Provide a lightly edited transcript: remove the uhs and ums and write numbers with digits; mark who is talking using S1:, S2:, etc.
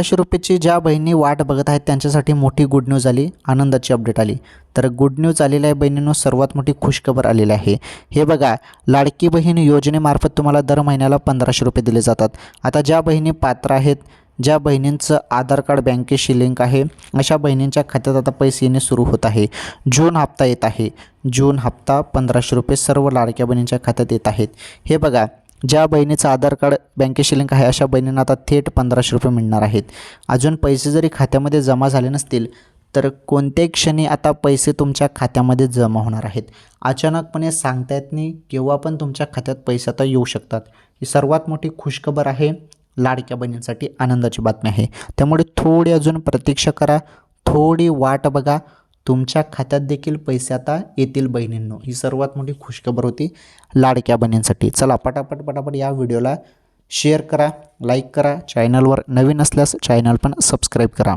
S1: रुपयाची ज्या बहिणी वाट बघत आहेत त्यांच्यासाठी मोठी गुड न्यूज आली, आनंदाची अपडेट आली। तर गुड न्यूज आलेली आहे बहिणींनो, सर्वात मोठी खुशखबर आलेली आहे। हे बघा, लाडकी बहीण योजनेमार्फत तुम्हाला दर महिन्याला 1500 रुपये दिले जातात। आता ज्या बहिणी पात्र आहेत, ज्या बहिणींचं आधार कार्ड बँकेशी लिंक आहे, अशा बहिणींच्या खात्यात आता पैसे येणे सुरू होत आहे। जून हप्ता येत आहे, जून हप्ता 1500 रुपये सर्व लाडक्या बहिणींच्या खात्यात येत आहेत। हे बघा, ज्या बहिणीचं आधार कार्ड बँकेशी लिंक आहे अशा बहिणींना आता थेट 1500 रुपये मिळणार आहेत। अजून पैसे जरी खात्यामध्ये जमा झाले नसतील तर कोणत्याही क्षणी आता पैसे तुमच्या खात्यामध्ये जमा होणार आहेत। अचानकपणे सांगता येत नाही केव्हा पण तुमच्या खात्यात पैसे आता येऊ शकतात। ही सर्वात मोठी खुशखबर आहे, लाडक्या बहिणींसाठी आनंदाची बातमी आहे। त्यामुळे थोडी अजून प्रतीक्षा करा, थोडी वाट बघा, तुमच्या खात्यात देखील पैसे आता येतील बहिणींनो। ही सर्वात मोठी खुशखबर होती लाडक्या बहिणींसाठी। चला पटापट या व्हिडिओला शेअर करा, लाईक करा, चॅनलवर नवीन असल्यास चॅनल पण सबस्क्राईब करा।